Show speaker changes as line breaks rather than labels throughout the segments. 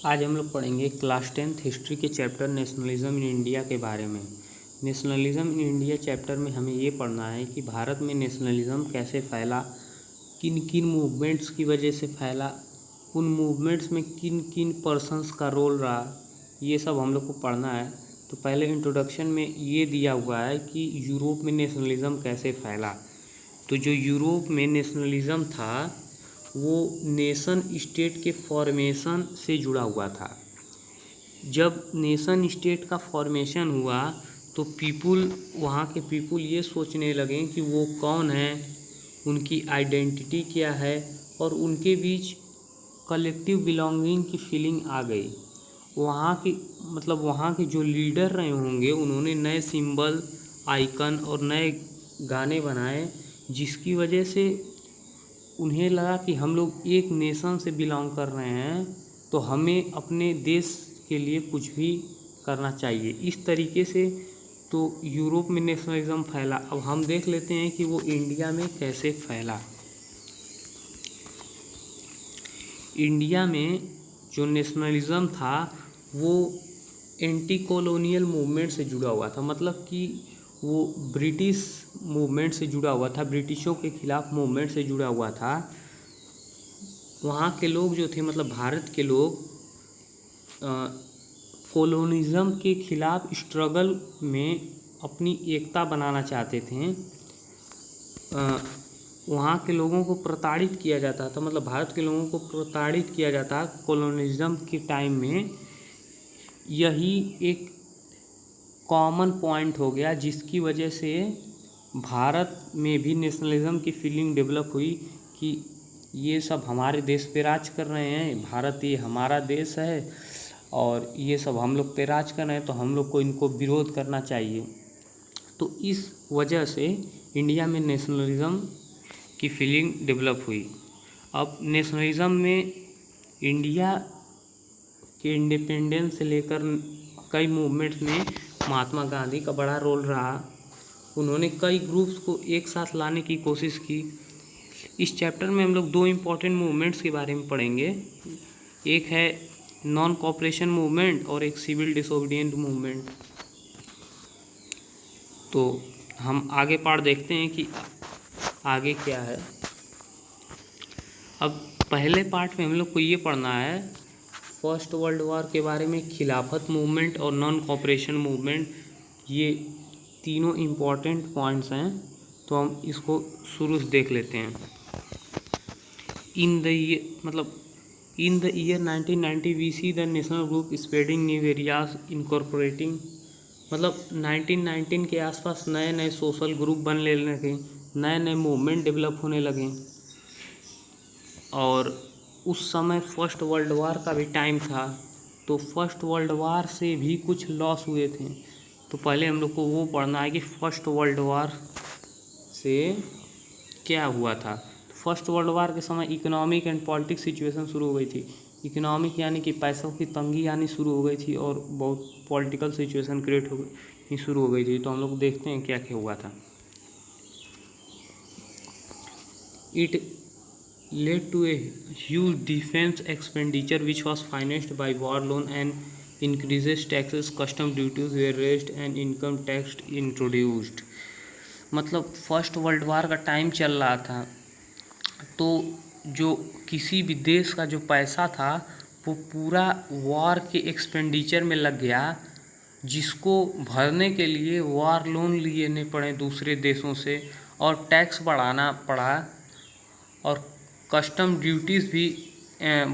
आज हम लोग पढ़ेंगे क्लास 10th हिस्ट्री के चैप्टर नेशनलिज्म इन इंडिया के बारे में। नेशनलिज्म इन इंडिया चैप्टर में हमें ये पढ़ना है कि भारत में नेशनलिज्म कैसे फैला, किन किन मूवमेंट्स की वजह से फैला, उन मूवमेंट्स में किन किन पर्सन्स का रोल रहा, ये सब हम लोग को पढ़ना है। तो पहले इंट्रोडक्शन में ये दिया हुआ है कि यूरोप में नेशनलिज्म कैसे फैला। तो जो यूरोप में नेशनलिज्म था वो नेशन स्टेट के फॉर्मेशन से जुड़ा हुआ था। जब नेशन स्टेट का फॉर्मेशन हुआ तो वहाँ के पीपुल ये सोचने लगे कि वो कौन है, उनकी आइडेंटिटी क्या है, और उनके बीच कलेक्टिव बिलोंगिंग की फीलिंग आ गई। वहाँ के जो लीडर रहे होंगे उन्होंने नए सिंबल, आइकन और नए गाने बनाए, जिसकी वजह से उन्हें लगा कि हम लोग एक नेशन से बिलोंग कर रहे हैं तो हमें अपने देश के लिए कुछ भी करना चाहिए। इस तरीके से तो यूरोप में नेशनलिज्म फैला। अब हम देख लेते हैं कि वो इंडिया में कैसे फैला। इंडिया में जो नेशनलिज्म था वो एंटी कॉलोनियल मूवमेंट से जुड़ा हुआ था, मतलब कि वो ब्रिटिश मूवमेंट से जुड़ा हुआ था, ब्रिटिशों के खिलाफ मूवमेंट से जुड़ा हुआ था। वहाँ के लोग जो थे, मतलब भारत के लोग कॉलोनिज्म के खिलाफ स्ट्रगल में अपनी एकता बनाना चाहते थे। वहाँ के लोगों को प्रताड़ित किया जाता था, मतलब भारत के लोगों को प्रताड़ित किया जाता कॉलोनिज्म के टाइम में। यही एक कॉमन पॉइंट हो गया जिसकी वजह से भारत में भी नेशनलिज्म की फीलिंग डेवलप हुई कि ये सब हमारे देश पे राज कर रहे हैं, भारत ये हमारा देश है और ये सब हम लोग पे राज कर रहे हैं, तो हम लोग को इनको विरोध करना चाहिए। तो इस वजह से इंडिया में नेशनलिज्म की फीलिंग डेवलप हुई। अब नेशनलिज्म में इंडिया के इंडिपेंडेंस से लेकर कई मूवमेंट्स में महात्मा गांधी का बड़ा रोल रहा। उन्होंने कई ग्रुप्स को एक साथ लाने की कोशिश की। इस चैप्टर में हम लोग दो इम्पॉर्टेंट मूवमेंट्स के बारे में पढ़ेंगे। एक है नॉन कोऑपरेशन मूवमेंट और एक सिविल डिसोबीडिएंट मूवमेंट। तो हम आगे पार्ट देखते हैं कि आगे क्या है। अब पहले पार्ट में हम लोग को ये पढ़ना है फर्स्ट वर्ल्ड वॉर के बारे में, खिलाफत मूवमेंट और नॉन कोऑपरेशन मूवमेंट। ये तीनों इम्पॉर्टेंट पॉइंट्स हैं, तो हम इसको शुरू से देख लेते हैं। In the year 1990 we see the national group spreading new areas incorporating. मतलब 1919 के आसपास नए नए सोशल ग्रुप बनने लगे, नए नए मूवमेंट डेवलप होने लगे। और उस समय फर्स्ट वर्ल्ड वॉर का भी टाइम था, तो फर्स्ट वर्ल्ड वॉर से भी कुछ लॉस हुए थे। तो पहले हम लोग को वो पढ़ना है कि फर्स्ट वर्ल्ड वॉर से क्या हुआ था। फर्स्ट वर्ल्ड वॉर के समय इकोनॉमिक एंड पॉलिटिक्स सिचुएशन शुरू हो गई थी। इकोनॉमिक यानी कि पैसों की तंगी आनी शुरू हो गई थी और बहुत पॉलिटिकल सिचुएशन क्रिएट हो शुरू हो गई थी। तो हम लोग देखते हैं क्या क्या हुआ था। It led to a huge defense expenditure which was financed by war loan and increases taxes, custom duties were raised and income tax introduced। मतलब फर्स्ट वर्ल्ड वॉर का टाइम चल रहा था, तो जो किसी भी देश का जो पैसा था वो पूरा वॉर के एक्सपेंडिचर में लग गया, जिसको भरने के लिए वॉर लोन लेने पड़े दूसरे देशों से और टैक्स बढ़ाना पड़ा और कस्टम ड्यूटीज़ भी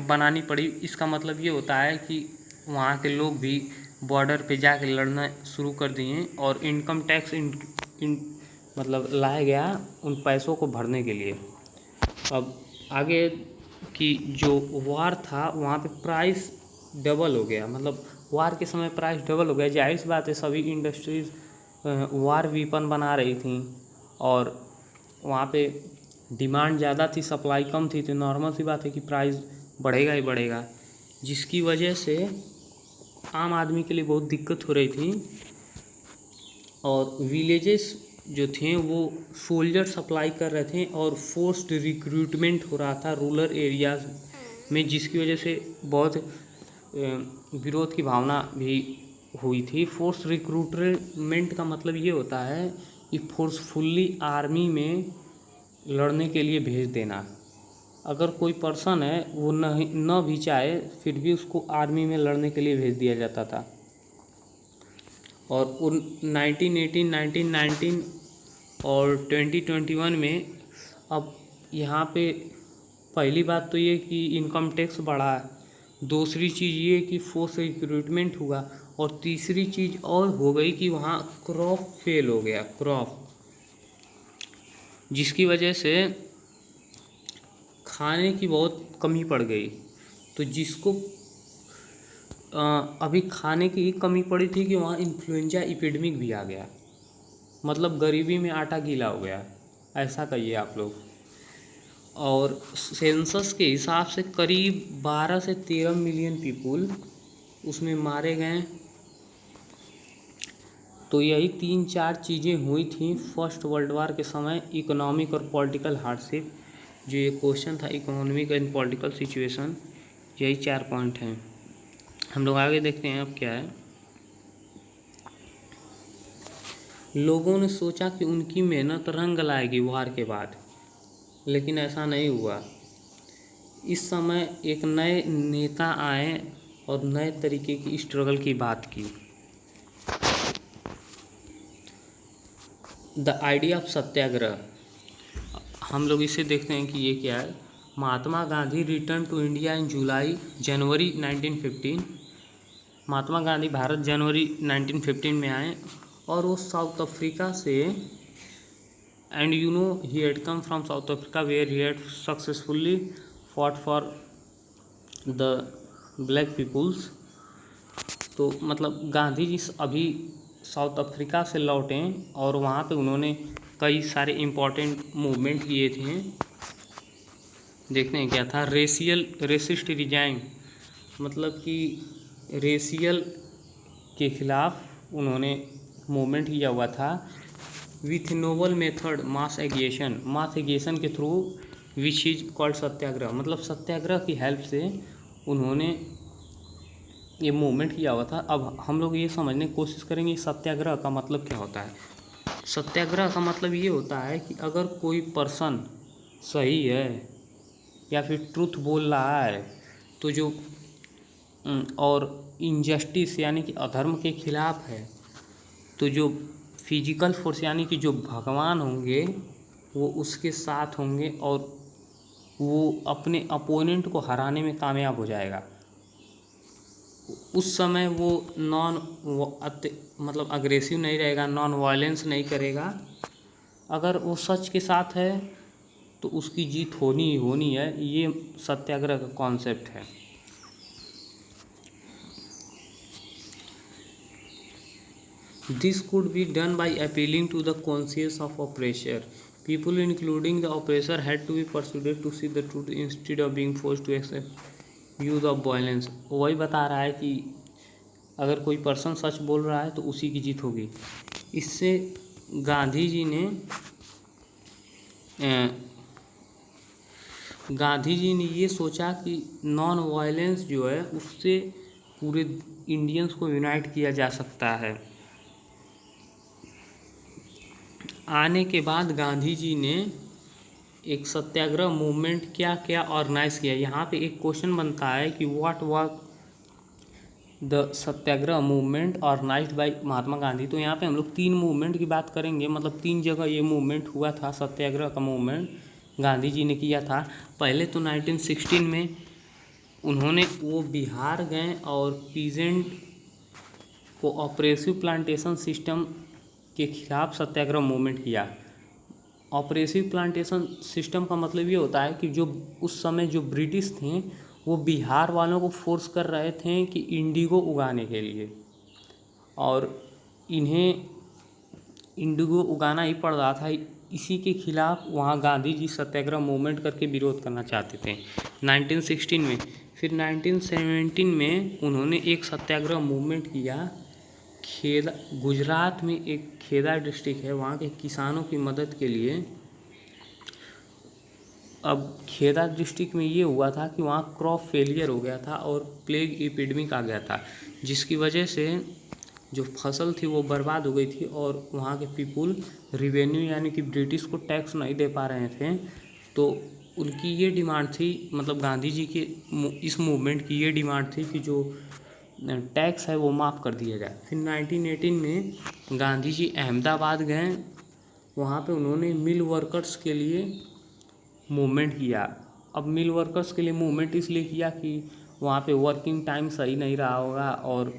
बनानी पड़ी। इसका मतलब ये होता है कि वहाँ के लोग भी बॉर्डर पे जाके लड़ना शुरू कर दिए और इनकम टैक्स मतलब लाया गया उन पैसों को भरने के लिए। अब आगे की जो वार था वहाँ पे प्राइस डबल हो गया, मतलब वार के समय प्राइस डबल हो गया। जाहिर सी बात है, सभी इंडस्ट्रीज़ वार वीपन बना रही थी और वहाँ पे डिमांड ज़्यादा थी, सप्लाई कम थी, तो नॉर्मल सी बात है कि प्राइस बढ़ेगा ही बढ़ेगा, जिसकी वजह से आम आदमी के लिए बहुत दिक्कत हो रही थी। और विलेजेस जो थे वो सोल्जर सप्लाई कर रहे थे और फोर्स्ड रिक्रूटमेंट हो रहा था रूरल एरियाज़ में, जिसकी वजह से बहुत विरोध की भावना भी हुई थी। फोर्स रिक्रूटमेंट का मतलब ये होता है कि फोर्सफुल्ली आर्मी में लड़ने के लिए भेज देना। अगर कोई पर्सन है वो न भी चाहे फिर भी उसको आर्मी में लड़ने के लिए भेज दिया जाता था। और 1918, 1919 और 2021 में अब यहाँ पे पहली बात तो ये कि इनकम टैक्स बढ़ा है, दूसरी चीज़ ये कि फोर्स रिक्रूटमेंट हुआ, और तीसरी चीज़ और हो गई कि वहाँ क्रॉप फेल हो गया, क्रॉप, जिसकी वजह से खाने की बहुत कमी पड़ गई। तो जिसको अभी खाने की कमी पड़ी थी कि वहाँ इन्फ्लुएंजा एपिडेमिक भी आ गया, मतलब गरीबी में आटा गीला हो गया, ऐसा कहिए आप लोग। और सेंसस के हिसाब से करीब 12 से 13 मिलियन पीपुल उसमें मारे गए। तो यही 3-4 चीज़ें हुई थी फर्स्ट वर्ल्ड वार के समय, इकोनॉमिक और पॉलिटिकल हार्डशिप, जो ये क्वेश्चन था इकोनॉमिक एंड पॉलिटिकल सिचुएशन, यही 4 पॉइंट हैं। हम लोग आगे देखते हैं अब क्या है। लोगों ने सोचा कि उनकी मेहनत रंग लाएगी वार के बाद, लेकिन ऐसा नहीं हुआ। इस समय एक नए नेता आए और नए तरीके की स्ट्रगल की बात की। द आइडिया ऑफ सत्याग्रह, हम लोग इसे देखते हैं कि ये क्या है। Mahatma Gandhi return to India in January 1915। Mahatma Gandhi Bharat जनवरी 1915 में आए और वो साउथ अफ्रीका से, and you know he had come from South Africa where he had successfully fought for the black peoples. तो मतलब गांधी जी अभी साउथ अफ्रीका से लौटे और वहाँ पे उन्होंने कई सारे इम्पोर्टेंट मूवमेंट किए थे। देखते हैं क्या था। रेसिस्ट रिजाइम, मतलब कि रेशियल के खिलाफ उन्होंने मूवमेंट किया हुआ था। विथ नोबल मेथड मास एगिएशन के थ्रू विच इज कॉल्ड सत्याग्रह, मतलब सत्याग्रह की हेल्प से उन्होंने ये मूवमेंट किया हुआ था। अब हम लोग ये समझने की कोशिश करेंगे सत्याग्रह का मतलब क्या होता है। सत्याग्रह का मतलब ये होता है कि अगर कोई पर्सन सही है या फिर ट्रुथ बोल रहा है तो जो और इनजस्टिस यानी कि अधर्म के खिलाफ है, तो जो फिजिकल फोर्स यानी कि जो भगवान होंगे वो उसके साथ होंगे और वो अपने अपोनेंट को हराने में कामयाब हो जाएगा। उस समय वो मतलब अग्रेसिव नहीं रहेगा, नॉन वायलेंस नहीं करेगा। अगर वो सच के साथ है तो उसकी जीत होनी ही होनी है। ये सत्याग्रह का कॉन्सेप्ट है। This could be done by appealing to the conscience of oppressor. People, including the oppressor, had to be persuaded to see the truth instead of being forced to accept use of violence. वही बता रहा है कि अगर कोई person सच बोल रहा है तो उसी की जीत होगी। इससे गांधी जी ने ये सोचा कि नॉन वायलेंस जो है उससे पूरे इंडियंस को यूनाइट किया जा सकता है। आने के बाद गांधी जी ने एक सत्याग्रह मूवमेंट क्या क्या ऑर्गेनाइज किया। यहाँ पे एक क्वेश्चन बनता है कि what was the satyagraha movement organised by Mahatma Gandhi. तो यहाँ पे हम लोग 3 मूवमेंट की बात करेंगे, मतलब 3 जगह ये मूवमेंट हुआ था। सत्याग्रह का मूवमेंट गांधी जी ने किया था। पहले तो 1916 में उन्होंने वो बिहार गए और पीजेंट को ऑपरेसिव प्लांटेशन सिस्टम के खिलाफ सत्याग्रह मूवमेंट किया। ऑपरेसिव प्लांटेशन सिस्टम का मतलब ये होता है कि जो उस समय जो ब्रिटिश थे वो बिहार वालों को फोर्स कर रहे थे कि इंडिगो उगाने के लिए, और इन्हें इंडिगो उगाना ही पड़ रहा था। इसी के खिलाफ वहाँ गांधी जी सत्याग्रह मूवमेंट करके विरोध करना चाहते थे 1916 में। फिर 1917 में उन्होंने एक सत्याग्रह मूवमेंट किया खेदा, गुजरात में एक खेदा डिस्ट्रिक्ट है, वहाँ के किसानों की मदद के लिए अब खेदा डिस्ट्रिक्ट में ये हुआ था कि वहाँ क्रॉप फेलियर हो गया था और प्लेग एपिडेमिक आ गया था, जिसकी वजह से जो फसल थी वो बर्बाद हो गई थी और वहाँ के पीपुल रिवेन्यू यानी कि ब्रिटिश को टैक्स नहीं दे पा रहे थे। तो उनकी ये डिमांड थी, मतलब गांधी जी की इस मूवमेंट की ये डिमांड थी कि जो टैक्स है वो माफ़ कर दिया जाए। फिर 1918 में गांधी जी अहमदाबाद गए, वहाँ पे उन्होंने मिल वर्कर्स के लिए मूवमेंट किया। अब मिल वर्कर्स के लिए मूवमेंट इसलिए किया कि वहाँ पे वर्किंग टाइम सही नहीं रहा होगा और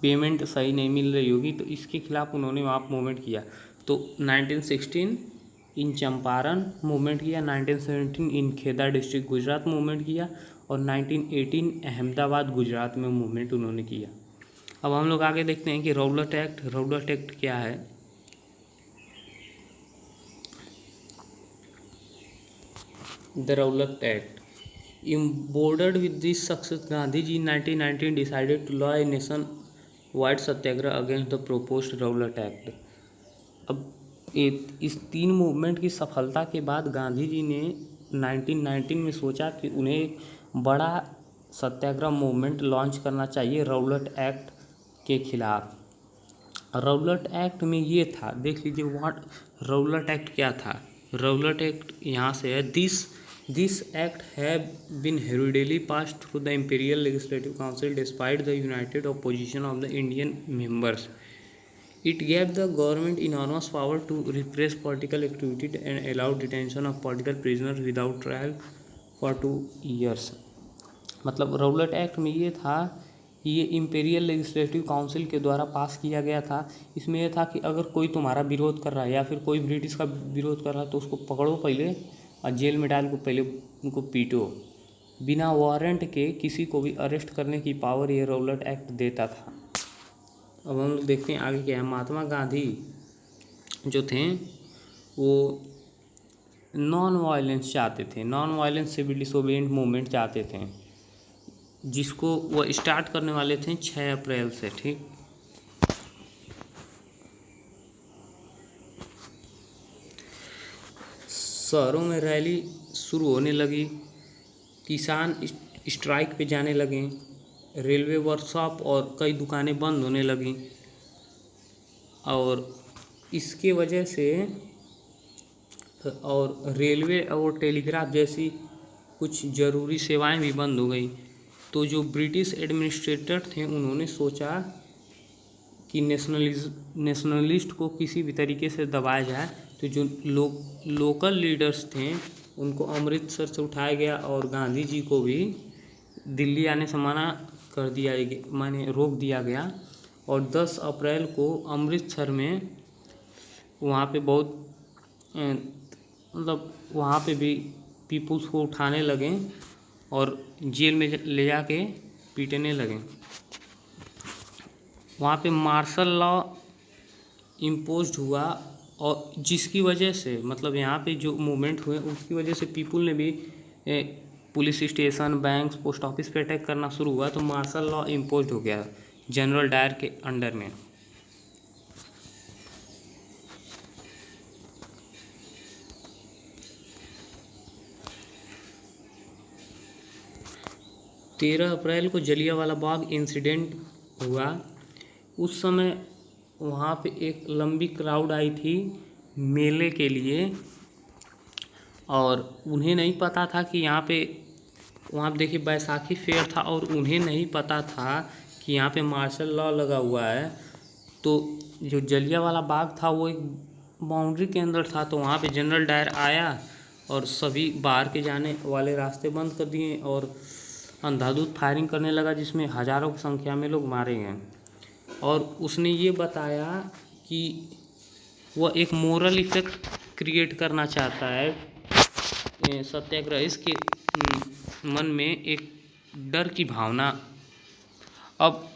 पेमेंट सही नहीं मिल रही होगी, तो इसके खिलाफ उन्होंने वहाँ मूवमेंट किया। तो 1916 इन चंपारण मूवमेंट किया, 1917 इन खेदा डिस्ट्रिक्ट गुजरात मूवमेंट किया और 1918 अहमदाबाद गुजरात में मूवमेंट उन्होंने किया। अब हम लोग आगे देखते हैं कि रौलट एक्ट क्या है। The Rowlatt act embodied with this success, Gandhi ji in 1919 decided to launch a nation-wide Satyagraha against the proposed Rowlatt Act। अब इस 3 मूवमेंट की सफलता के बाद गांधी जी ने 1919 में सोचा कि उन्हें एक बड़ा सत्याग्रह मूवमेंट लॉन्च करना चाहिए रौलट एक्ट के खिलाफ। रौलट एक्ट में ये था, देख लीजिए व्हाट रौलट एक्ट क्या था। रौलट एक्ट यहाँ से है, This act have been hereditary passed through the Imperial Legislative Council despite the united opposition of the Indian members. It gave the government enormous power to repress political activity and allow detention of political prisoners without trial for 2 years। मतलब Rowlatt act में ये था कि ये imperial legislative council के द्वारा पास किया गया था। इसमें यह था कि अगर कोई तुम्हारा विरोध कर रहा है या फिर कोई ब्रिटिश का विरोध कर रहा है तो उसको पकड़ो पहले और जेल में डाल को पहले उनको पीटो। बिना वारंट के किसी को भी अरेस्ट करने की पावर ये रौलट एक्ट देता था। अब हम लोग देखते हैं आगे क्या है। महात्मा गांधी जो थे वो नॉन वायलेंस चाहते थे, non violence civil disobedient movement चाहते थे, जिसको वो स्टार्ट करने वाले थे 6 अप्रैल से। ठीक, शहरों में रैली शुरू होने लगी, किसान स्ट्राइक पे जाने लगे, रेलवे वर्कशॉप और कई दुकानें बंद होने लगीं और इसके वजह से और रेलवे और टेलीग्राफ जैसी कुछ ज़रूरी सेवाएं भी बंद हो गई। तो जो ब्रिटिश एडमिनिस्ट्रेटर थे उन्होंने सोचा कि नेशनलिस्ट को किसी भी तरीके से दबाया जाए। तो जो लोकल लीडर्स थे उनको अमृतसर से उठाया गया और गांधी जी को भी दिल्ली आने से मना कर दिया, माने रोक दिया गया। और 10 अप्रैल को अमृतसर में वहाँ पे बहुत मतलब वहाँ पे भी पीपुल्स को उठाने लगे और जेल में ले जाके पीटने लगे। वहाँ पे मार्शल लॉ इम्पोज्ड हुआ और जिसकी वजह से मतलब यहाँ पे जो मूवमेंट हुए उसकी वजह से पीपुल ने भी police station, banks, post office पे अटैक करना शुरू हुआ। तो मार्शल लॉ इम्पोज्ड हो गया जनरल डायर के अंडर में। तेरह अप्रैल को जलियांवाला बाग इंसिडेंट हुआ। उस समय वहाँ पे एक लंबी क्राउड आई थी मेले के लिए और उन्हें नहीं पता था कि यहाँ पे, वहाँ पे देखिए बैसाखी फेयर था और उन्हें नहीं पता था कि यहाँ पे मार्शल लॉ लगा हुआ है। तो जो जलियांवाला बाग था वो एक बाउंड्री के अंदर था, तो वहाँ पे जनरल डायर आया और सभी बाहर के जाने वाले रास्ते बंद कर दिए और अंधाधुंध फायरिंग करने लगा, जिसमें हज़ारों की संख्या में लोग मारे गए। और उसने ये बताया कि वह एक मोरल इफेक्ट क्रिएट करना चाहता है सत्याग्रह, इसके मन में एक डर की भावना। अब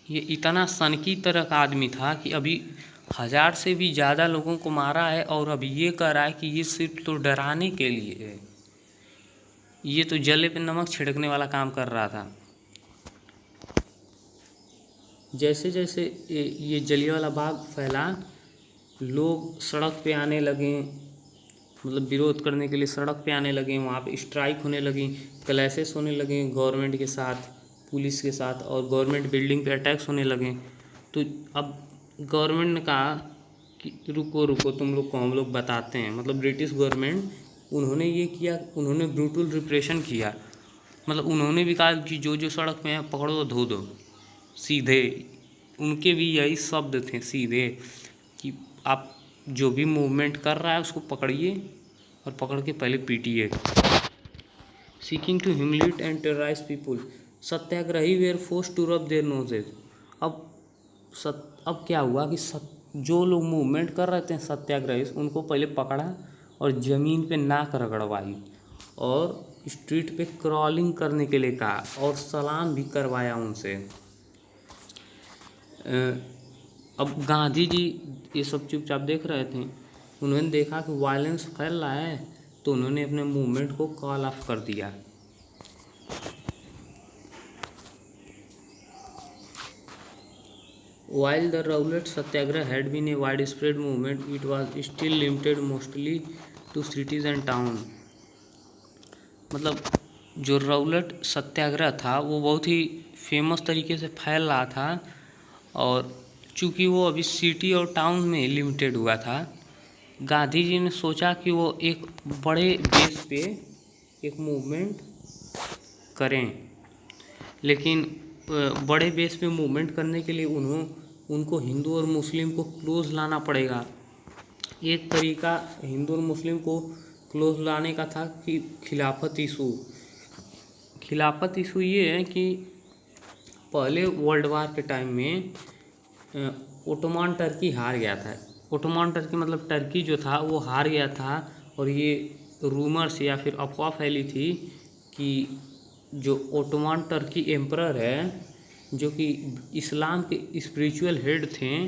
ये इतना सनकी तरह का आदमी था कि अभी 1000 से भी ज़्यादा लोगों को मारा है और अब ये कह रहा है कि ये सिर्फ तो डराने के लिए है। ये तो जले पे नमक छिड़कने वाला काम कर रहा था। जैसे जैसे ये जलियांवाला बाग फैला, लोग सड़क पे आने लगे मतलब विरोध करने के लिए सड़क पे आने लगे, वहाँ पे स्ट्राइक होने लगी, क्लैशेस होने लगे गवर्नमेंट के साथ, पुलिस के साथ, और गवर्नमेंट बिल्डिंग पे अटैक्स होने लगे। तो अब गवर्नमेंट ने कहा कि रुको रुको, तुम लोग को हम लोग बताते हैं। मतलब ब्रिटिश गवर्नमेंट, उन्होंने ये किया, उन्होंने ब्रूटल रिप्रेशन किया। मतलब उन्होंने भी कहा कि जो जो सड़क पे है पकड़ो धो दो सीधे। उनके भी यही शब्द थे सीधे, कि आप जो भी मूवमेंट कर रहा है उसको पकड़िए और पकड़ के पहले पीटिए। Seeking to humiliate and terrorise people, satyagrahi were forced to rub their noses. अब क्या हुआ कि जो लोग मूवमेंट कर रहे थे सत्याग्रही, उनको पहले पकड़ा और ज़मीन पे नाक रगड़वाई और स्ट्रीट पे क्रॉलिंग करने के लिए कहा और सलाम भी करवाया उनसे। अब गांधी जी ये सब चुपचाप देख रहे थे। उन्होंने देखा कि वायलेंस फैल रहा है, तो उन्होंने अपने मूवमेंट को कॉल ऑफ कर दिया। While the Rowlatt Satyagraha had been a widespread movement, it was still limited mostly to cities and towns. मतलब जो रौलट सत्याग्रह था वो बहुत ही फेमस तरीके से फैल रहा था, और चूँकि वो अभी सिटी और टाउन में लिमिटेड हुआ था, गांधी जी ने सोचा कि वो एक बड़े बेस पे एक मूवमेंट करें। लेकिन बड़े बेस पे मूवमेंट करने के लिए उनको हिंदू और मुस्लिम को क्लोज लाना पड़ेगा। एक तरीका हिंदू और मुस्लिम को क्लोज लाने का था कि खिलाफत इशू ये है कि पहले वर्ल्ड वार के टाइम में ओटोमान टर्की हार गया था। ओटोमान टर्की मतलब टर्की जो था वो हार गया था, और ये रूमर्स या फिर अफवाह फैली थी कि जो ओटोमान टर्की एम्परर है, जो कि इस्लाम के स्पिरिचुअल हेड थे,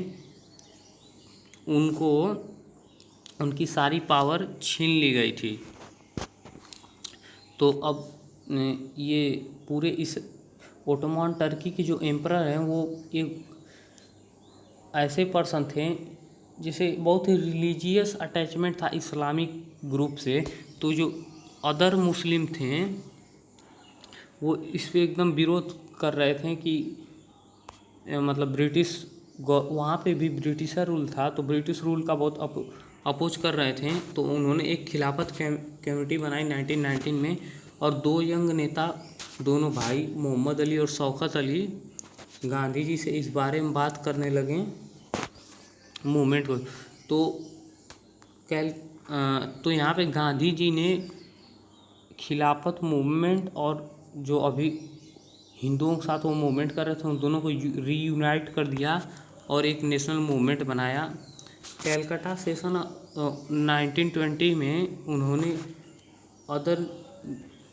उनकी सारी पावर छीन ली गई थी। तो अब ये पूरे इस ओटोमान टर्की के जो एम्परर हैं वो एक ऐसे पर्सन थे जिसे बहुत ही रिलीजियस अटैचमेंट था इस्लामिक ग्रुप से। तो जो अदर मुस्लिम थे वो इस पे एकदम विरोध कर रहे थे कि मतलब ब्रिटिश वहाँ पे भी ब्रिटिशर रूल था, तो ब्रिटिश रूल का बहुत अपोज कर रहे थे। तो उन्होंने एक खिलाफत कमेटी बनाई 1919 में, और दो यंग नेता, दोनों भाई मोहम्मद अली और शौकत अली, गांधी जी से इस बारे में बात करने लगे मूवमेंट को। तो यहाँ पे गांधी जी ने खिलाफत मूवमेंट और जो अभी हिंदुओं के साथ वो मूवमेंट कर रहे थे उन दोनों को रीयूनाइट कर दिया और एक नेशनल मूवमेंट बनाया। कैलकाटा सेशन 1920 में उन्होंने अदर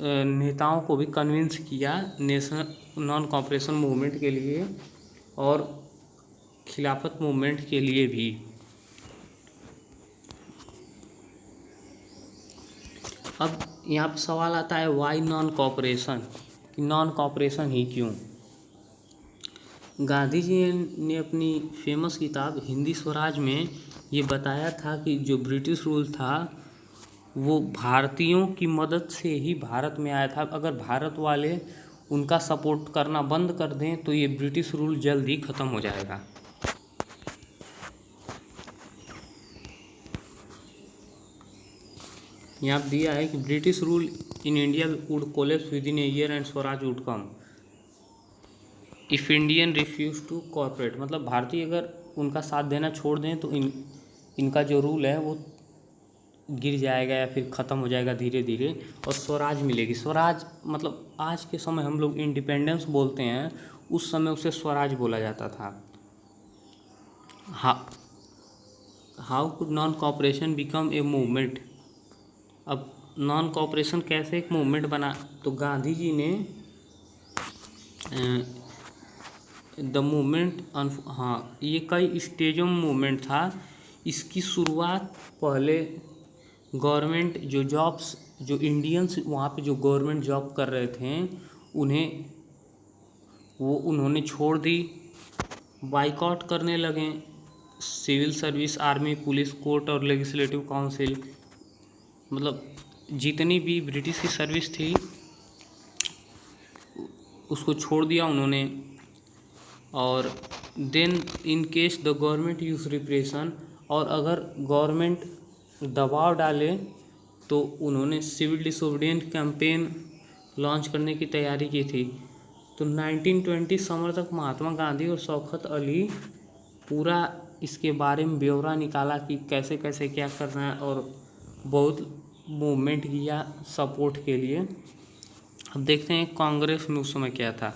नेताओं को भी कन्विंस किया नेशनल नॉन कॉपरेशन मूवमेंट के लिए और खिलाफत मूवमेंट के लिए भी। अब यहाँ पर सवाल आता है वाई नॉन कॉपरेशन, कि नॉन कॉपरेशन ही क्यों। गांधी जी ने अपनी फेमस किताब हिंदी स्वराज में ये बताया था कि जो ब्रिटिश रूल था वो भारतीयों की मदद से ही भारत में आया था। अगर भारत वाले उनका सपोर्ट करना बंद कर दें तो ये ब्रिटिश रूल जल्द ही ख़त्म हो जाएगा। यहाँ दिया है कि British rule in India would collapse within a year and swaraj would come if Indian refuse to corporate. मतलब भारतीय अगर उनका साथ देना छोड़ दें तो इनका जो रूल है वो गिर जाएगा या फिर ख़त्म हो जाएगा धीरे धीरे, और स्वराज मिलेगी। स्वराज मतलब आज के समय हम लोग इंडिपेंडेंस बोलते हैं, उस समय उसे स्वराज बोला जाता था। How could non cooperation become a movement. अब नॉन कॉपरेशन कैसे एक मूवमेंट बना, तो गांधी जी ने द मूवमेंट ये कई स्टेजों में मूवमेंट था। इसकी शुरुआत पहले गवर्नमेंट जो जॉब्स, जो इंडियंस वहाँ पे जो गवर्नमेंट जॉब कर रहे थे उन्होंने छोड़ दी, बाइकआउट करने लगे। Civil service, army, police, court और लेजिस्लेटिव काउंसिल मतलब जितनी भी ब्रिटिश की सर्विस थी उसको छोड़ दिया उन्होंने। और then in case the government use repression, और अगर गवर्नमेंट दबाव डाले तो उन्होंने सिविल डिसोबीडियंट कैंपेन लॉन्च करने की तैयारी की थी। तो 1920 समर तक महात्मा गांधी और शौकत अली पूरा इसके बारे में ब्यौरा निकाला कि कैसे कैसे क्या करना है, और बहुत मूवमेंट किया सपोर्ट के लिए। अब देखते हैं कांग्रेस में उस समय क्या था।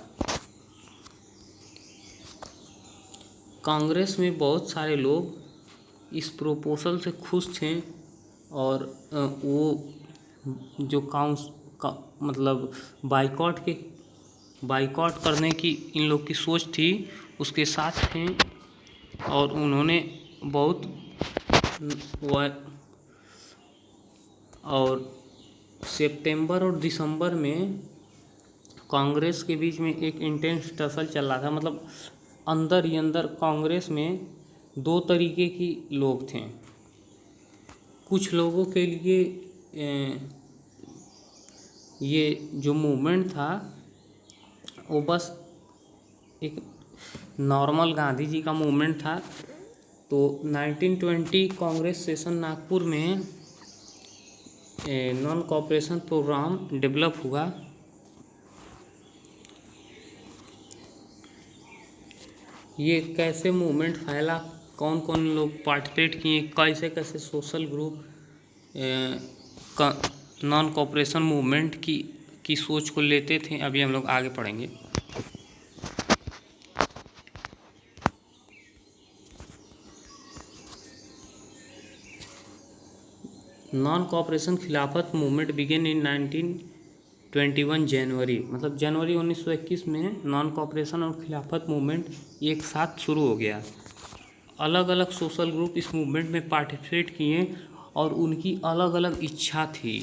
कांग्रेस में बहुत सारे लोग इस प्रोपोजल से खुश थे, और वो जो मतलब बाइकॉट करने की इन लोग की सोच थी उसके साथ थे। और उन्होंने बहुत और सितंबर और दिसंबर में कांग्रेस के बीच में एक इंटेंस टसल चल रहा था। मतलब अंदर ही अंदर कांग्रेस में दो तरीके की लोग थे। कुछ लोगों के लिए ये जो मूवमेंट था वो बस एक नॉर्मल गांधी जी का मूवमेंट था। तो 1920 कांग्रेस सेशन नागपुर में नॉन कोऑपरेशन प्रोग्राम डेवलप हुआ। ये कैसे मूवमेंट फैला, कौन कौन लोग पार्टिसिपेट किए, कैसे कैसे social group non cooperation movement की सोच को लेते थे, अभी हम लोग आगे पढ़ेंगे। नॉन कोऑपरेशन खिलाफत मूवमेंट बिगेन इन 1921 जनवरी, मतलब जनवरी 1921 में नॉन कोऑपरेशन और खिलाफत मूवमेंट एक साथ शुरू हो गया। अलग अलग सोशल ग्रुप इस मूवमेंट में पार्टिसिपेट किए और उनकी अलग अलग इच्छा थी।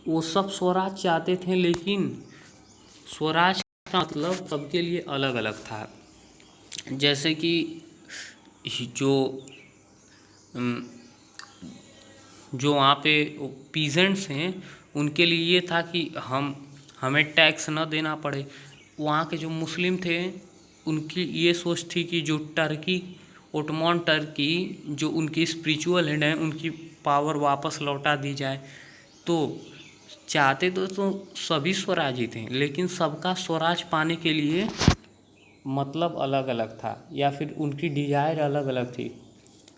वो सब स्वराज चाहते थे, लेकिन स्वराज का मतलब सबके लिए अलग अलग था। जैसे कि जो वहाँ पे पीजेंट्स हैं उनके लिए ये था कि हमें टैक्स न देना पड़े। वहाँ के जो मुस्लिम थे उनकी ये सोच थी कि जो ओटोमन टर्की जो उनकी स्पिरिचुअल हेड हैं उनकी पावर वापस लौटा दी जाए। तो चाहते तो सभी स्वराज ही थे, लेकिन सबका स्वराज पाने के लिए मतलब अलग अलग था, या फिर उनकी डिजायर अलग अलग थी।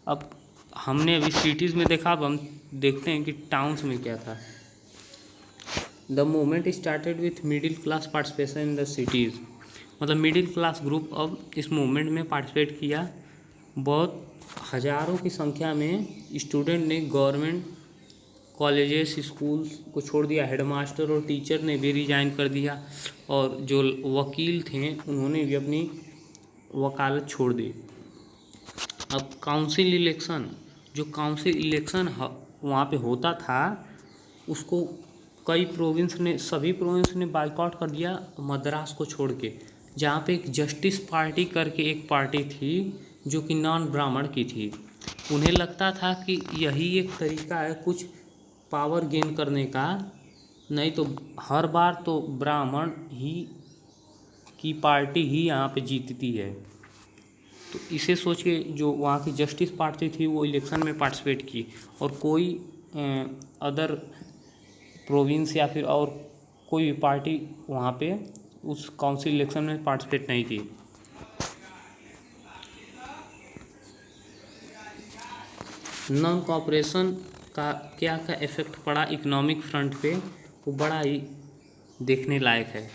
अब हमने अभी सिटीज़ में देखा, अब हम देखते हैं कि टाउन्स में क्या था। The movement started with middle class participation in the cities, मतलब मिडिल क्लास ग्रुप अब इस मूवमेंट में पार्टिसिपेट किया। बहुत हज़ारों की संख्या में स्टूडेंट ने गवर्नमेंट कॉलेजेस स्कूल्स को छोड़ दिया। हेडमास्टर और टीचर ने भी रिजाइन कर दिया, और जो वकील थे उन्होंने भी अपनी वकालत छोड़ दी। अब काउंसिल इलेक्शन, जो काउंसिल इलेक्शन वहाँ पे होता था उसको सभी प्रोविंस ने बाइकआउट कर दिया, मद्रास को छोड़ के। जहाँ पे एक जस्टिस पार्टी करके एक पार्टी थी जो कि नॉन ब्राह्मण की थी। उन्हें लगता था कि यही एक तरीका है कुछ पावर गेन करने का, नहीं तो हर बार तो ब्राह्मण ही की पार्टी ही यहाँ पे जीतती है। तो इसे सोच के जो वहाँ की जस्टिस पार्टी थी वो इलेक्शन में पार्टिसिपेट की, और कोई अदर प्रोविंस या फिर और कोई भी पार्टी वहाँ पे उस काउंसिल इलेक्शन में पार्टिसिपेट नहीं की। नॉन कोऑपरेशन का क्या क्या इफेक्ट पड़ा इकोनॉमिक फ्रंट पे, वो बड़ा ही देखने लायक है।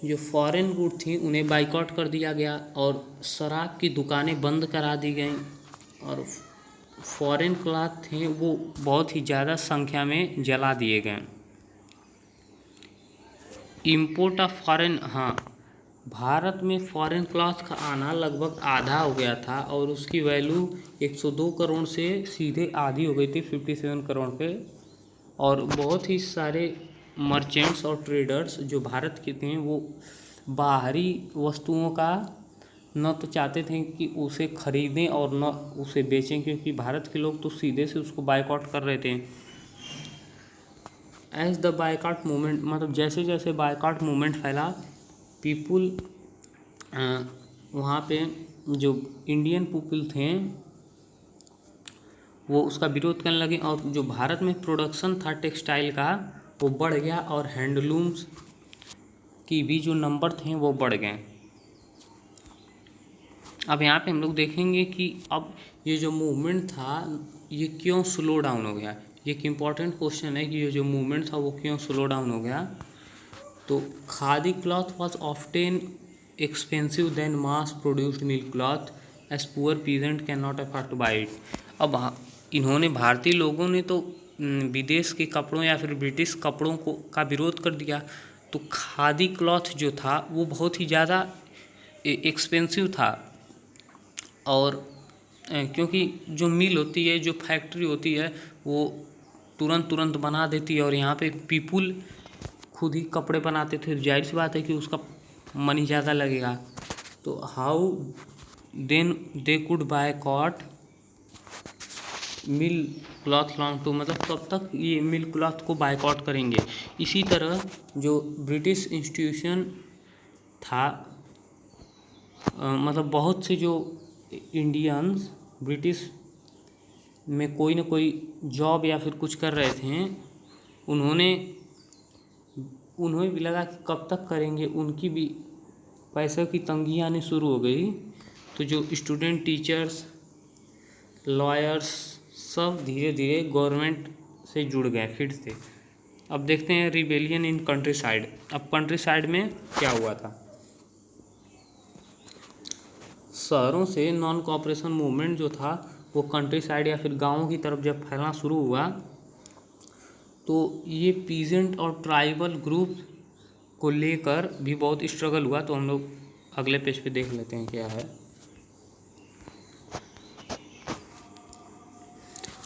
जो फॉरेन गुड थी उन्हें बाइकआउट कर दिया गया, और शराब की दुकानें बंद करा दी गई, और फॉरेन क्लॉथ थे वो बहुत ही ज़्यादा संख्या में जला दिए गए। इंपोर्ट ऑफ फॉरेन, हाँ, भारत में फॉरेन क्लॉथ का आना लगभग आधा हो गया था, और उसकी वैल्यू 102 करोड़ से सीधे आधी हो गई थी 57 करोड़ पे। और बहुत ही सारे मर्चेंट्स और ट्रेडर्स जो भारत के थे वो बाहरी वस्तुओं का न तो चाहते थे कि उसे खरीदें और न उसे बेचें, क्योंकि भारत के लोग तो सीधे से उसको बायकॉट कर रहे थे। एज द बायकॉट मूवमेंट, मतलब जैसे जैसे बायकॉट मूवमेंट फैला, पीपुल वहाँ पे जो इंडियन पीपल थे वो उसका विरोध करने लगे, और जो भारत में प्रोडक्शन था टेक्सटाइल का वो बढ़ गया, और हैंडलूम्स की भी जो नंबर थे वो बढ़ गए। अब यहाँ पे हम लोग देखेंगे कि अब ये जो मूवमेंट था ये क्यों स्लो डाउन हो गया। ये एक इम्पॉर्टेंट क्वेश्चन है कि ये जो मूवमेंट था वो क्यों स्लो डाउन हो गया। तो khadi cloth was often expensive than mass produced mill cloth as poor peasant can not afford to buy it. अब इन्होंने, भारतीय लोगों ने तो विदेश के कपड़ों या फिर ब्रिटिश कपड़ों को का विरोध कर दिया, तो खादी क्लॉथ जो था वो बहुत ही ज़्यादा एक्सपेंसिव था। और क्योंकि जो मिल होती है, जो फैक्ट्री होती है, वो तुरंत बना देती है, और यहाँ पे पीपुल खुद ही कपड़े बनाते थे, जाहिर सी बात है कि उसका मनी ज़्यादा लगेगा। तो how then they could boycott mill cloth long to, मतलब कब तक ये मिल क्लॉथ को बायकॉट करेंगे। इसी तरह जो ब्रिटिश इंस्टीट्यूशन था, मतलब बहुत से जो इंडियंस ब्रिटिश में कोई ना कोई जॉब या फिर कुछ कर रहे थे, उन्हें भी लगा कि कब तक करेंगे, उनकी भी पैसों की तंगी आनी शुरू हो गई। तो जो स्टूडेंट, टीचर्स, लॉयर्स सब धीरे धीरे गवर्नमेंट से जुड़ गए फिर से। अब देखते हैं रिबेलियन इन कंट्री साइड। अब कंट्री साइड में क्या हुआ था। शहरों से नॉन कोऑपरेशन मूवमेंट जो था वो कंट्री साइड या फिर गाँवों की तरफ जब फैलना शुरू हुआ, तो ये पीजेंट और ट्राइबल ग्रुप को लेकर भी बहुत स्ट्रगल हुआ। तो हम लोग अगले पेज पे देख लेते हैं क्या है।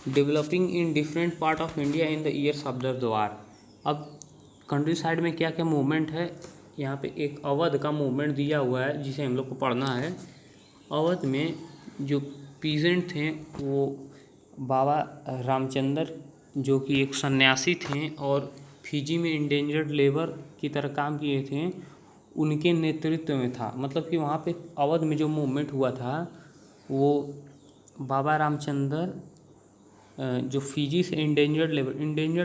Developing in different part of India in the years of the war. अब कंट्री साइड में क्या क्या मूवमेंट है, यहाँ पे एक अवध का मूवमेंट दिया हुआ है जिसे हम लोग को पढ़ना है। अवध में जो पीजेंट थे वो बाबा रामचंद्र, जो कि एक सन्यासी थे और फिजी में इंडेंजर्ड लेबर की तरह काम किए थे, उनके नेतृत्व में था। मतलब कि वहाँ पे अवध में जो मूवमेंट हुआ था वो बाबा रामचंद्र, जो फिजी से इंडेंजर्ड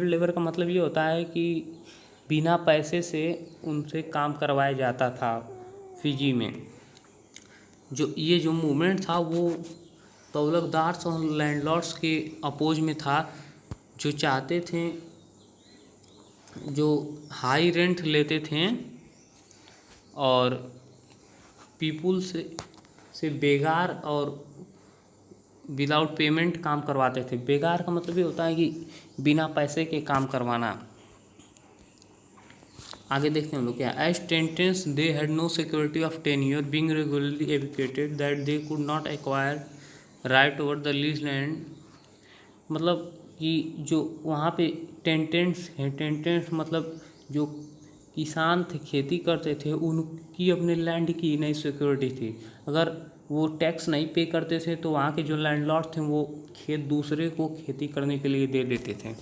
लेबर का मतलब ये होता है कि बिना पैसे से उनसे काम करवाया जाता था फिजी में। ये जो मूवमेंट था वो तौलकदार्स और लैंडलॉर्ड्स के अपोज में था, जो चाहते थे, जो हाई रेंट लेते थे और पीपुल से बेगार और विदाउट पेमेंट काम करवाते थे। बेगार का मतलब ये होता है कि बिना पैसे के काम करवाना। आगे देखते हैं हम लोग क्या। As tenants they had no security of tenure being regularly educated that they could not acquire right over the lease land. मतलब कि जो वहाँ पे टेंटेंट्स हैं, टेंटेंट्स मतलब जो किसान थे, खेती करते थे, उनकी अपने लैंड की नहीं सिक्योरिटी थी। अगर वो टैक्स नहीं पे करते थे तो वहाँ के जो लैंडलॉर्ड थे वो खेत दूसरे को खेती करने के लिए दे देते थे।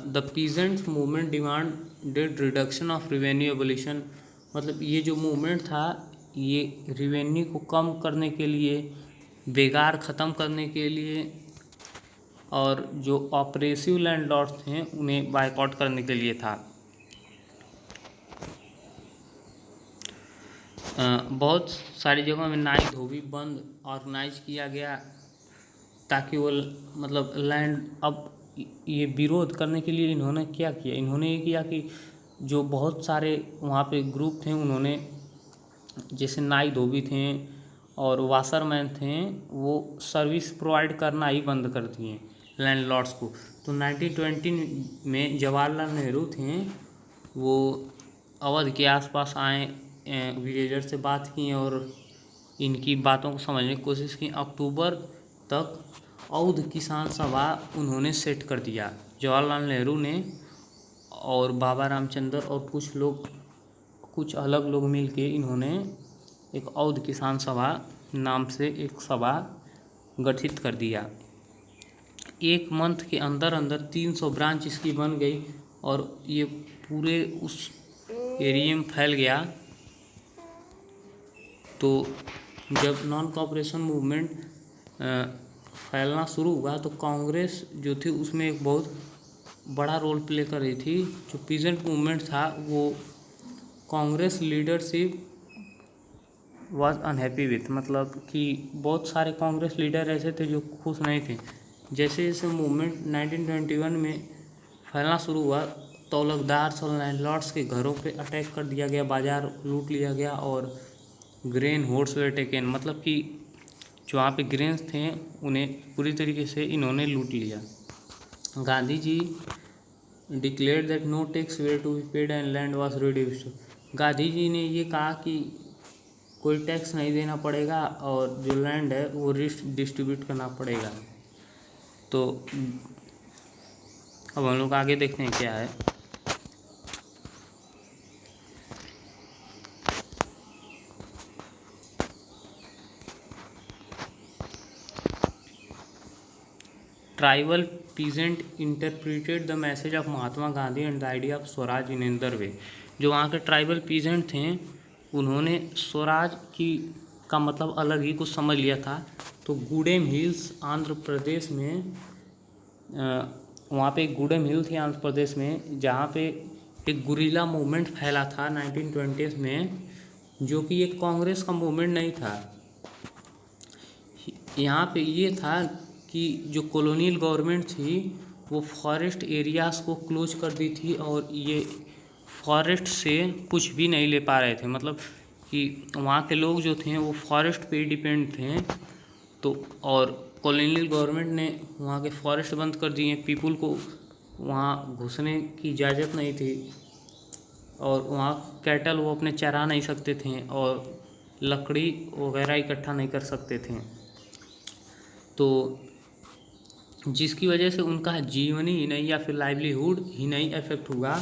The peasants movement demanded reduction of revenue abolition. मतलब ये जो मूवमेंट था ये रेवेन्यू को कम करने के लिए, बेगार ख़त्म करने के लिए, और जो ऑपरेसिव लैंडलॉर्ड्स थे उन्हें बायकॉट करने के लिए था। बहुत सारी जगहों में नाई धोबी बंद ऑर्गेनाइज किया गया ताकि वो मतलब लैंड। अब ये विरोध करने के लिए इन्होंने क्या किया, इन्होंने ये किया कि जो बहुत सारे वहाँ पे ग्रुप थे, उन्होंने जैसे नाई धोबी थे और वाशरमैन थे, वो सर्विस प्रोवाइड करना ही बंद कर दिए लैंडलॉर्ड्स को। तो 1920 में जवाहरलाल नेहरू थे, वो अवध के आसपास आए, विलेजर से बात की और इनकी बातों को समझने की कोशिश की। अक्टूबर तक औध किसान सभा उन्होंने सेट कर दिया, जवाहरलाल नेहरू ने और बाबा रामचंद्र और कुछ लोग कुछ अलग लोग मिलके इन्होंने एक औध किसान सभा नाम से एक सभा गठित कर दिया। एक मंथ के अंदर अंदर 300 ब्रांच इसकी बन गई और ये पूरे उस एरिया में फैल गया। तो जब नॉन कॉपरेशन मूवमेंट फैलना शुरू हुआ तो कांग्रेस जो थी उसमें एक बहुत बड़ा रोल प्ले कर रही थी। जो पीजेंट मूवमेंट था वो Congress leadership was unhappy with, मतलब कि बहुत सारे कांग्रेस लीडर ऐसे थे जो खुश नहीं थे। जैसे जैसे मूवमेंट 1921 में फैलना शुरू हुआ, तौलकदार और लैंडलॉर्ड्स के घरों पे अटैक कर दिया गया, बाज़ार लूट लिया गया और ग्रेन होर्ड्स वे टेकन, मतलब कि जो वहाँ पे ग्रेन्स थे उन्हें पूरी तरीके से इन्होंने लूट लिया। Gandhi ji declared that no tax were to be paid and land was reduced. Gandhi ji ने ये कहा कि कोई टैक्स नहीं देना पड़ेगा और जो लैंड है वो डिस्ट्रीब्यूट करना पड़ेगा। तो अब हम लोग आगे देखते हैं क्या है। Tribal peasant interpreted the message of Mahatma Gandhi and the idea of Swaraj in another way. जो वहाँ के ट्राइबल पीजेंट थे उन्होंने स्वराज की का मतलब अलग ही कुछ समझ लिया था। तो गूडेम हिल्स आंध्र प्रदेश में, वहाँ पे एक गूडेम हिल थी आंध्र प्रदेश में जहाँ पे एक गुरिल्ला मूवमेंट फैला था 1920s में, जो कि एक कांग्रेस का मूवमेंट नहीं था। यहाँ पे ये था कि जो कॉलोनियल गवर्नमेंट थी वो फॉरेस्ट एरियाज़ को क्लोज कर दी थी और ये फॉरेस्ट से कुछ भी नहीं ले पा रहे थे, मतलब कि वहाँ के लोग जो थे वो फॉरेस्ट पे डिपेंड थे। तो और कॉलोनियल गवर्नमेंट ने वहाँ के फॉरेस्ट बंद कर दिए, पीपल को वहाँ घुसने की इजाज़त नहीं थी और वहाँ कैटल वो अपने चरा नहीं सकते थे और लकड़ी वगैरह इकट्ठा नहीं कर सकते थे। तो जिसकी वजह से उनका जीवन ही नहीं या फिर लाइवलीहुड ही नहीं अफेक्ट हुआ,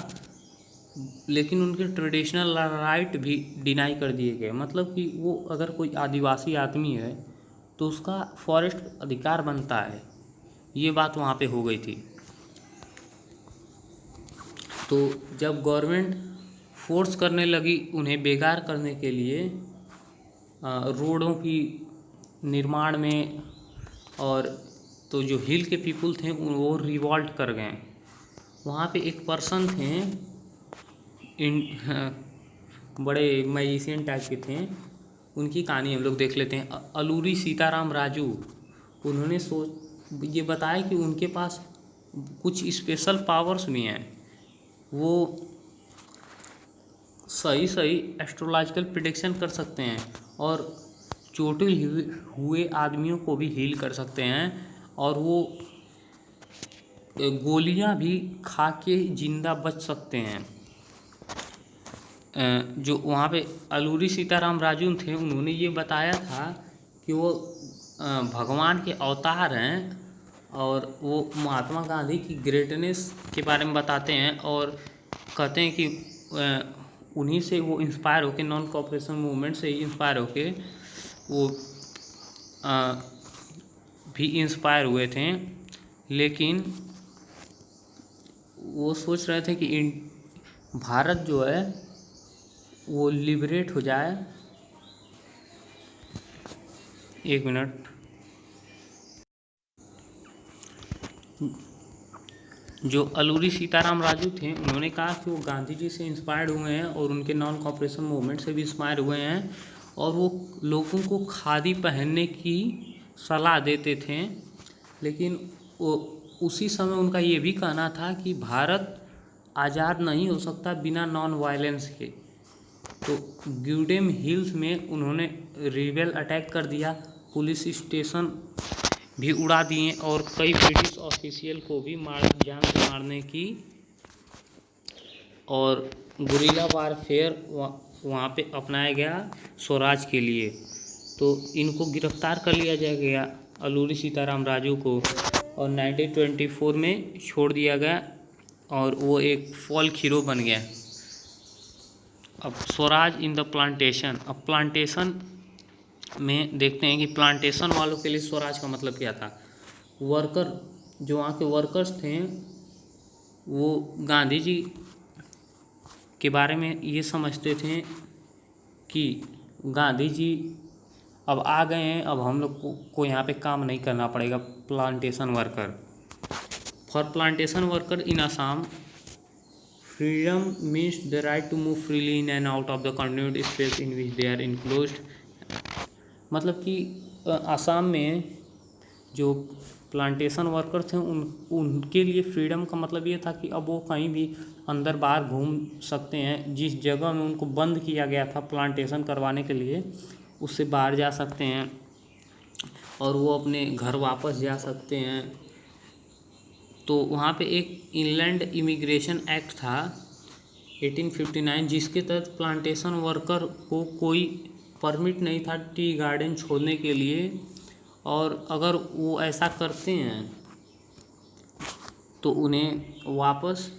लेकिन उनके ट्रेडिशनल राइट भी डिनाई कर दिए गए। मतलब कि वो अगर कोई आदिवासी आदमी है तो उसका फॉरेस्ट अधिकार बनता है, ये बात वहाँ पे हो गई थी। तो जब गवर्नमेंट फोर्स करने लगी उन्हें बेकार करने के लिए रोडों की निर्माण में, और तो जो हिल के पीपल थे वो रिवॉल्ट कर गए। वहाँ पे एक पर्सन थे बड़े मैजिशियन टाइप के थे, उनकी कहानी हम लोग देख लेते हैं। अलूरी सीताराम राजू, उन्होंने ये बताया कि उनके पास कुछ स्पेशल पावर्स भी हैं। वो सही एस्ट्रोलॉजिकल प्रिडिक्शन कर सकते हैं और चोटिल हुए आदमियों को भी हील कर सकते हैं और वो गोलियां भी खा के जिंदा बच सकते हैं। जो वहाँ पे अलूरी सीताराम राजू थे उन्होंने ये बताया था कि वो भगवान के अवतार हैं और वो महात्मा गांधी की ग्रेटनेस के बारे में बताते हैं और कहते हैं कि उन्हीं से वो इंस्पायर होके, नॉन कॉपरेशन मूवमेंट से ही इंस्पायर होके वो भी इंस्पायर हुए थे। लेकिन वो सोच रहे थे कि भारत जो है वो लिबरेट हो जाए। एक मिनट, जो अलूरी सीताराम राजू थे उन्होंने कहा कि वो गांधी जी से इंस्पायर्ड हुए हैं और उनके नॉन कॉपरेशन मूवमेंट से भी इंस्पायर हुए हैं और वो लोगों को खादी पहनने की सलाह देते थे। लेकिन वो उसी समय उनका ये भी कहना था कि भारत आज़ाद नहीं हो सकता बिना नॉन वायलेंस के। तो ग्यूडेम हिल्स में उन्होंने रिबेल अटैक कर दिया, पुलिस स्टेशन भी उड़ा दिए और कई ब्रिटिश ऑफिशियल को भी जान से मारने की और गुरिल्ला वारफेयर वहाँ पे अपनाया गया स्वराज के लिए। तो इनको गिरफ्तार कर लिया गया अलूरी सीताराम राजू को और 1924 में छोड़ दिया गया और वो एक फॉल्क हीरो बन गया। अब स्वराज इन द प्लांटेशन। अब प्लांटेशन में देखते हैं कि प्लांटेशन वालों के लिए स्वराज का मतलब क्या था। वर्कर, जो वहाँ के वर्कर्स थे, वो गांधी जी के बारे में ये समझते थे कि गांधी जी अब आ गए हैं, अब हम लोग को यहाँ पे काम नहीं करना पड़ेगा। Plantation worker, for plantation worker in Assam freedom means the right to move freely in and out of the continued space in which they are enclosed. मतलब कि असम में जो प्लांटेशन वर्कर थे उनके लिए फ्रीडम का मतलब ये था कि अब वो कहीं भी अंदर बाहर घूम सकते हैं। जिस जगह में उनको बंद किया गया था प्लांटेशन करवाने के लिए, उससे बाहर जा सकते हैं और वो अपने घर वापस जा सकते हैं। तो वहाँ पे एक इनलैंड इमिग्रेशन एक्ट था 1859, जिसके तहत प्लांटेशन वर्कर को कोई परमिट नहीं था टी गार्डन छोड़ने के लिए, और अगर वो ऐसा करते हैं तो उन्हें वापस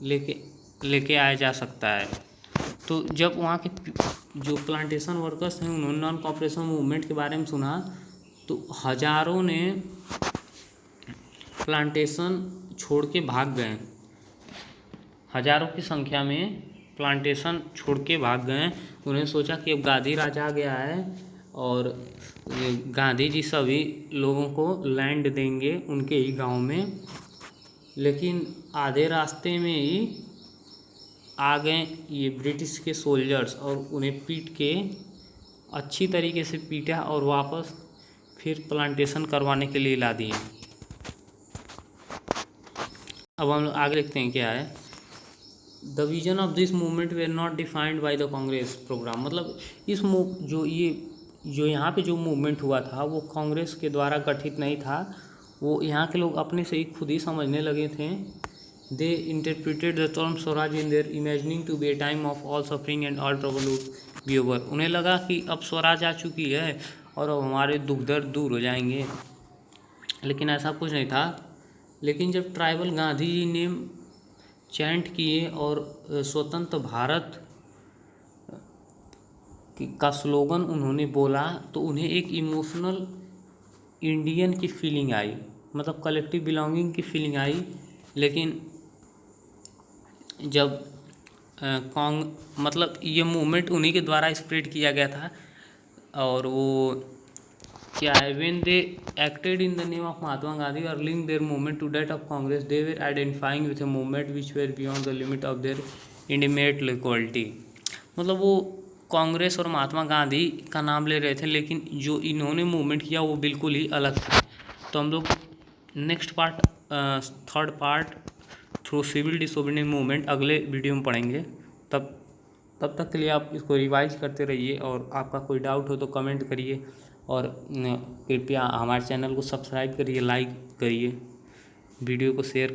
लेके आया जा सकता है। तो जब वहाँ के जो प्लांटेशन वर्कर्स हैं उन्होंने नॉन कॉपरेशन मूवमेंट के बारे में सुना, तो हजारों ने प्लांटेशन छोड़ के भाग गए। हजारों की संख्या में प्लांटेशन छोड़ के भाग गए। उन्हें सोचा कि अब गांधी राज आ गया है और गांधी जी सभी लोगों को लैंड देंगे उनके ही गांव में। लेकिन आधे रास्ते में ही आ गए ये ब्रिटिश के सोल्जर्स और उन्हें पीट के, अच्छी तरीके से पीटा और वापस फिर प्लांटेशन करवाने के लिए ला दिए। अब हम लोग आगे देखते हैं क्या है। The vision of this movement were not defined by the Congress programme. मतलब इस जो यहाँ पे जो मूवमेंट हुआ था वो कांग्रेस के द्वारा गठित नहीं था। वो यहाँ के लोग अपने से ही खुद ही समझने लगे थे। They interpreted the term swaraj in their imagining to be a time of all suffering and all trouble would be over. उन्हें लगा कि अब स्वराज आ चुकी है और अब हमारे दुख दर्द दूर हो जाएंगे, लेकिन ऐसा कुछ नहीं था। लेकिन जब ट्राइबल गांधी जी ने चैंट किए और स्वतंत्र भारत का स्लोगन उन्होंने बोला, तो उन्हें एक इमोशनल इंडियन की फीलिंग आई, मतलब कलेक्टिव बिलोंगिंग की फीलिंग आई। लेकिन जब मतलब ये मूवमेंट उन्हीं के द्वारा स्प्रेड किया गया था, और वो क्या है, when they acted in the name of Mahatma Gandhi और link their movement to that of Congress, they were identifying with a movement which were beyond the limit of their intimate equality. मतलब वो कांग्रेस और महात्मा गांधी का नाम ले रहे थे, लेकिन जो इन्होंने मूवमेंट किया वो बिल्कुल ही अलग था। तो हम लोग next part, third part through civil disobedience movement अगले वीडियो में पढ़ेंगे। तब तक के लिए आप इसको रिवाइज करते रहिए, और आपका कोई डाउट हो तो कमेंट करिए, और कृपया हमारे चैनल को सब्सक्राइब करिए, लाइक करिए, वीडियो को शेयर करिए।